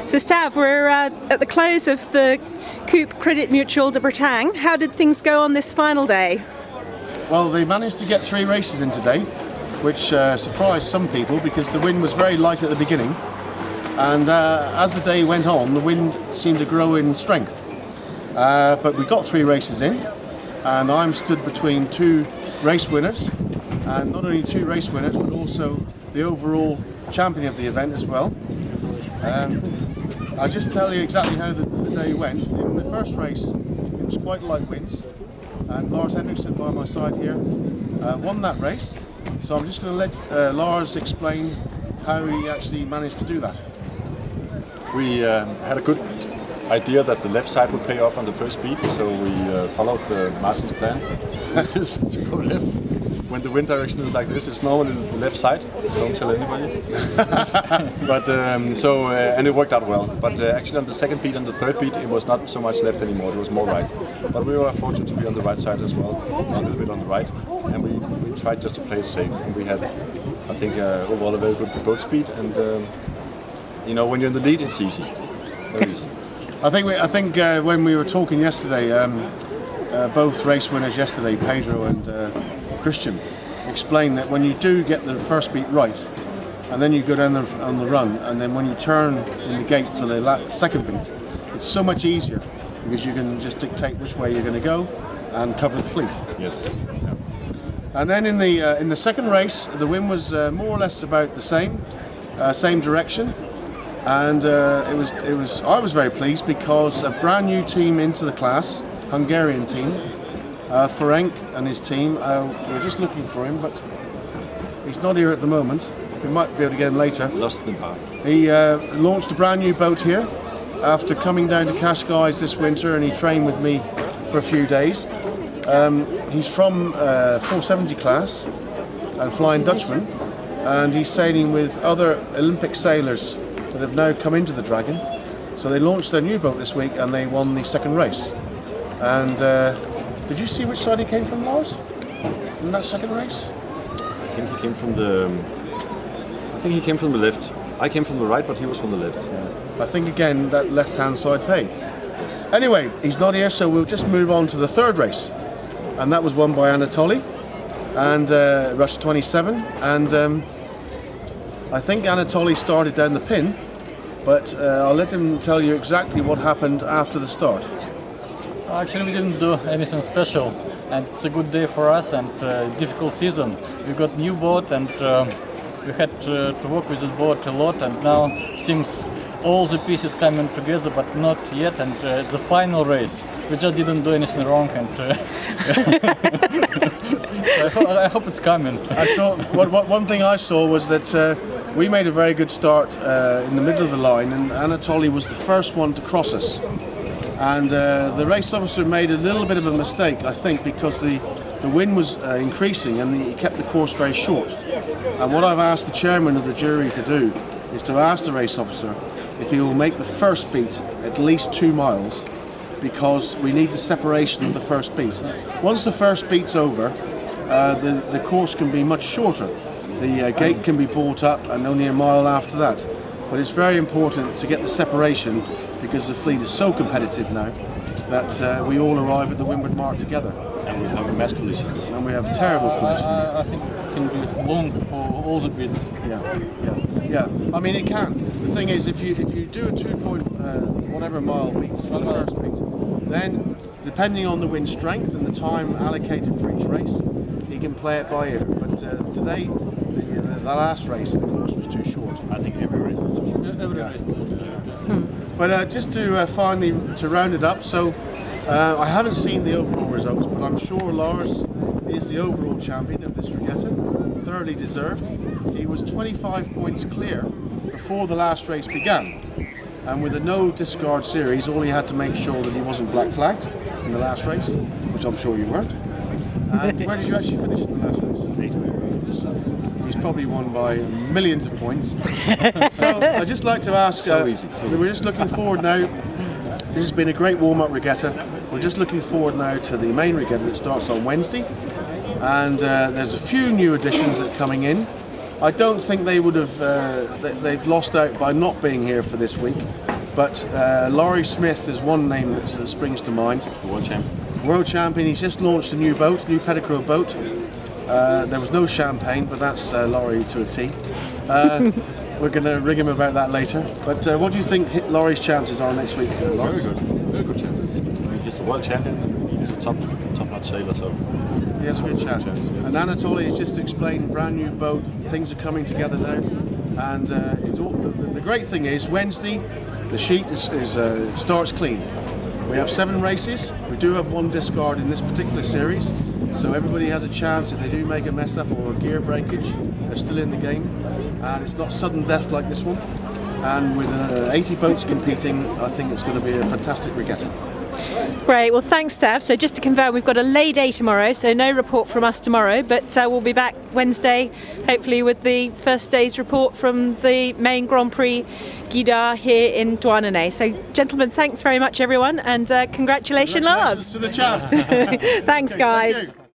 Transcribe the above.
So Stav, we're at the close of the Coupe Credit Mutuel de Bretagne. How did things go on this final day? Well, they managed to get 3 races in today, which surprised some people because the wind was very light at the beginning, and as the day went on the wind seemed to grow in strength. But we got 3 races in, and I'm stood between 2 race winners, and not only 2 race winners but also the overall champion of the event as well. I'll just tell you exactly how the day went. In the first race it was quite light winds, and Lars Hendriksen by my side here won that race, so I'm just going to let Lars explain how he actually managed to do that. We had a good idea that the left side would pay off on the first speed, so we followed Martin's plan, which is to go left. When the wind direction is like this, it's normally the left side. Don't tell anybody. But and it worked out well. But actually on the second beat and the third beat, it was not so much left anymore. It was more right. But we were fortunate to be on the right side as well, a little bit on the right, and we tried just to play it safe. And we had, I think, overall a very good boat speed. And you know, when you're in the lead, it's easy, very easy. I think when we were talking yesterday, both race winners yesterday, Pedro and Christian, explained that when you do get the first beat right, and then you go down on the run, and then when you turn in the gate for the second beat, it's so much easier because you can just dictate which way you're going to go and cover the fleet. Yes. Yeah. And then in the second race, the wind was more or less about the same direction. And I was very pleased because a brand new team into the class, Hungarian team, Ferenc and his team, we're just looking for him, but he's not here at the moment. We might be able to get him later. Lost the path. He launched a brand new boat here after coming down to Cascais this winter, and he trained with me for a few days. He's from 470 class and Flying Dutchman, and he's sailing with other Olympic sailors that have now come into the Dragon. So they launched their new boat this week and they won the second race. And did you see which side he came from, Lars, in that second race? I think he came from the left. I came from the right, but he was from the left. Yeah. I think again that left-hand side paid. Yes. Anyway, he's not here, so we'll just move on to the third race, and that was won by Anatoly and Russia 27. And I think Anatoly started down the pin, but I'll let him tell you exactly what happened after the start. Actually, we didn't do anything special, and it's a good day for us and difficult season. We got new boat, and we had to work with this boat a lot, and now seems all the pieces coming together, but not yet. And the final race, we just didn't do anything wrong, and I hope it's coming. I saw one thing I saw was that we made a very good start in the middle of the line, and Anatoly was the first one to cross us. And the race officer made a little bit of a mistake, I think, because the wind was increasing and he kept the course very short. And what I've asked the chairman of the jury to do is to ask the race officer if he will make the first beat at least 2 miles, because we need the separation of the first beat. Once the first beat's over, the course can be much shorter. The gate can be brought up and only a mile after that. But it's very important to get the separation because the fleet is so competitive now that we all arrive at the windward mark together. And we have mass collisions. And we have terrible collisions. I think it can be long for all the beats. Yeah. I mean, it can. The thing is, if you do a 2 whatever mile beats for the first beat, then depending on the wind strength and the time allocated for each race, you can play it by ear. But today, the last race, the course was too short. I think every race was too short. Every race. But just to finally to round it up, so I haven't seen the overall results, but I'm sure Lars is the overall champion of this regatta, thoroughly deserved. He was 25 points clear before the last race began, and with a no discard series, all he had to make sure that he wasn't black flagged in the last race, which I'm sure you weren't. And where did you actually finish in the last race? 8th. He's probably won by millions of points. So I'd just like to ask, we're just looking forward now. This has been a great warm-up regatta. We're just looking forward now to the main regatta that starts on Wednesday, and there's a few new additions that are coming in. I don't think they would have, they've lost out by not being here for this week. But Laurie Smith is one name that springs to mind. World champion. World champion. He's just launched a new boat, new Pedicrow boat. There was no champagne, but that's Laurie to a T. We're going to ring him about that later. But what do you think Laurie's chances are next week? Very good chances. I mean, he's a world champion and he's a top-notch sailor, so he has a good chance. Yes. And Anatoly has just explained, brand new boat, things are coming together now. And it's all, the great thing is Wednesday, the sheet starts clean. We have 7 races. We do have 1 discard in this particular series, so everybody has a chance. If they do make a mess up or a gear breakage, they're still in the game, and it's not sudden death like this one. And with 80 boats competing, I think it's going to be a fantastic regatta. Great, well thanks Stav. So just to confirm, we've got a lay day tomorrow, so no report from us tomorrow, but we'll be back Wednesday hopefully with the first day's report from the main Grand Prix Guyader here in Douarnenez. So gentlemen, thanks very much everyone, and congratulations Lars. To the champ. Thanks guys. Thank you.